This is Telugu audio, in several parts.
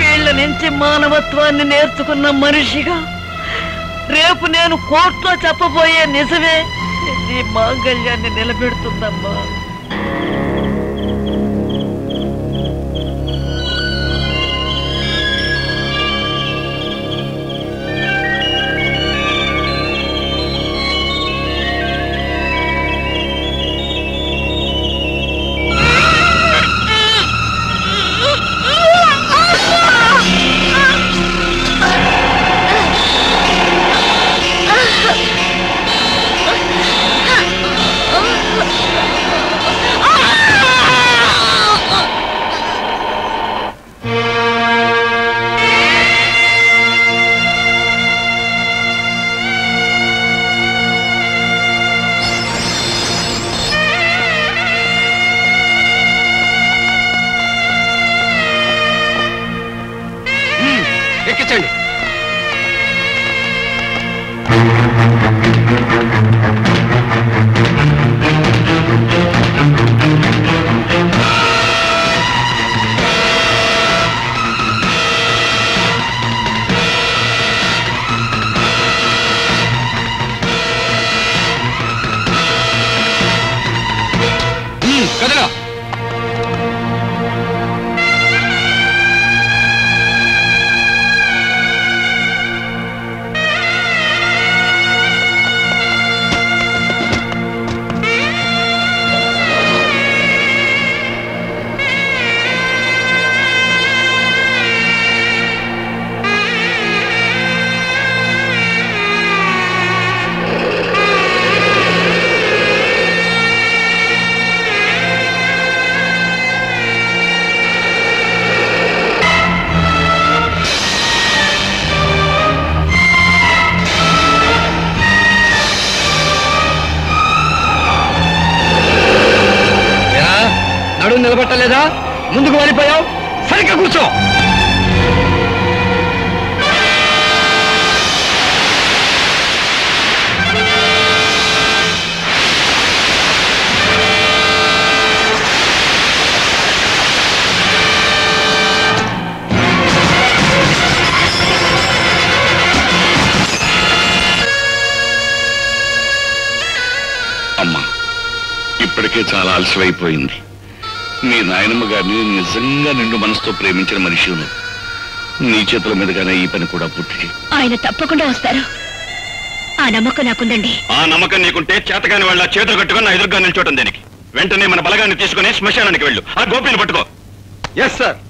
వీళ్ళ నుంచి మానవత్వాన్ని నేర్చుకున్న మనిషిగా రేపు నేను కోర్టులో చెప్పబోయే నిజమే నీ మాంగళ్యాన్ని నిలబెడుతుందమ్మా. ఎక్కించండి. కదలా. నడుము నిలబట్టలేదా? ముందుకు వెళ్ళిపోయావు. సరిగ్గా కూర్చో. అమ్మా, ఇప్పటికే చాలా ఆలస్యమైపోయింది. నీ నాయనమ్మ గారిని నిజంగా నిండు మనసుతో ప్రేమించిన మనిషి నీ చేతుల మీదుగానే ఈ పని కూడా పూర్తి. ఆయన తప్పకుండా వస్తారు. ఆ నమ్మకం నాకుందండి. ఆ నమ్మకం నీకుంటే చేతగాని వాళ్ళ చేతులు కట్టుకుని నా ఎదురుగా నిల్చోటం దేనికి? వెంటనే మన బలగాన్ని తీసుకుని శ్మశానానికి వెళ్ళు. ఆ గోపిని పట్టుకో. Yes sir.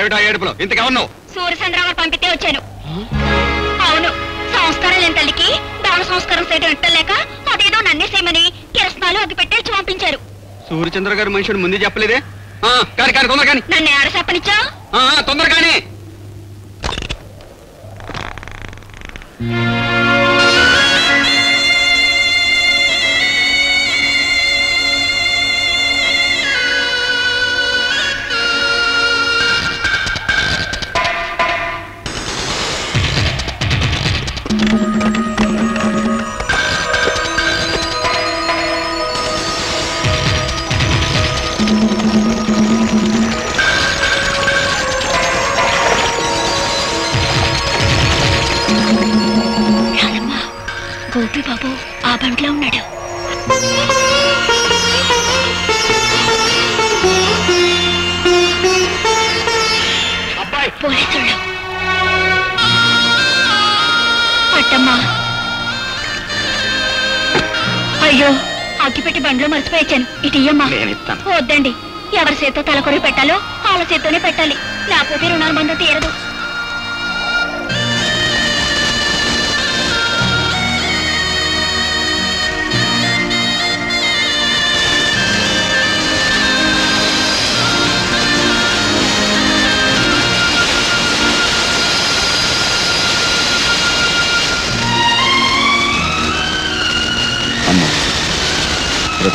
ఏమిటా ఏడుపులో ఇంతకెవరు? సూర్యచంద్రరావు పంపితే వచ్చాను. అవును, సంస్కారం లేని తల్లికి దాన సంస్కారం చేయడం ఎట్టలేక అదేదో నన్నేసేమని కిరసనాలు అగ్గి పెట్టేసి పంపించారు. సూర్యచంద్ర గారు మనుషుడు ముందే చెప్పలేదే? కానీ కానీ తొందర కానీ. నన్ను ఆడ చెప్పనిచ్చా? తొందర కానీ. గోపి బాబు ఆ బంట్లో ఉన్నాడు. పోలీసులు. అట్టమ్మా, అయ్యో అగ్గిపెట్టి బండ్లో మర్చిపోయాను. ఇటు ఇయ్యమ్మా. వద్దండి, ఎవరి చేత్తో తలకొరి పెట్టాలో వాళ్ళ చేత్తోనే పెట్టాలి, లేకపోతే రుణాల బంధం తీరదు.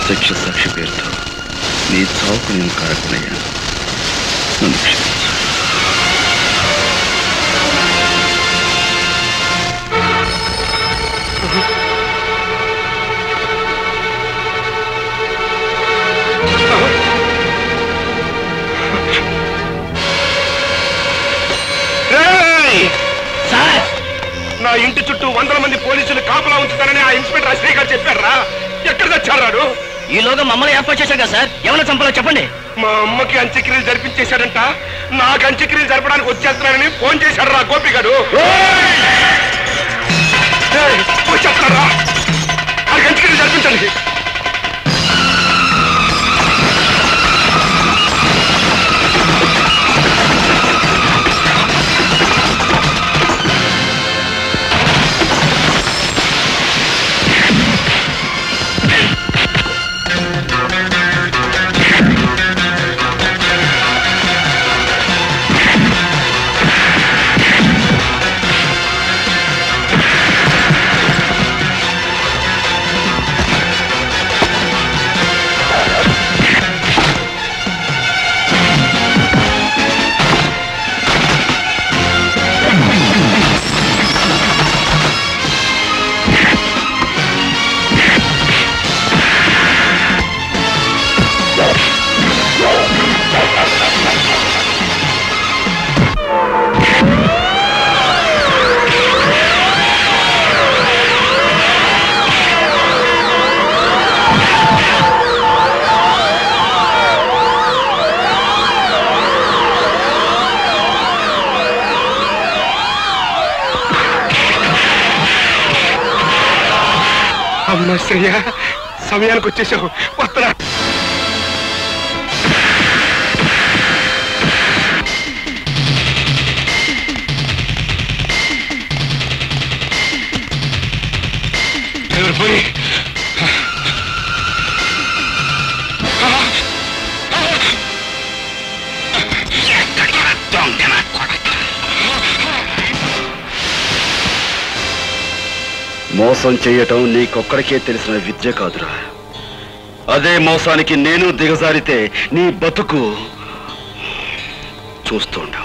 ప్రత్యక్ష సాక్షి పేరుతో నీ చావుకు నేను కారకునయ్యాను. నన్ను క్షమించు. నా ఇంటి చుట్టూ 100 మంది పోలీసులు కాపలా ఉంచుతారని ఆ ఇన్స్పెక్టర్ అశ్రీ గారు చెప్పారా? ఎక్కడ తెచ్చారాడు? ఈలోగా మమ్మల్ని ఏర్పాటు చేశాం కదా సార్, ఎవరైనా చంపాలో చెప్పండి. మా అమ్మకి అంత్యక్రియలు జరిపించేశాడంట. నాకు అంత్యక్రియలు జరపడానికి వచ్చేస్తున్నానని ఫోన్ చేశాడు రా గోపి గారు. వచ్చేస్తున్నారా? నాకు అంత్యక్రియలు జరిపించండి. అమ్మ శ్రేయ, సమయానికి వచ్చేసావు. వస్తున్నా. పోయి మోసం చేయటం నీకొక్కడికే తెలిసిన విద్య కాదురా. అదే మోసానికి నేను దిగజారితే నీ బతుకు చూస్తుండా.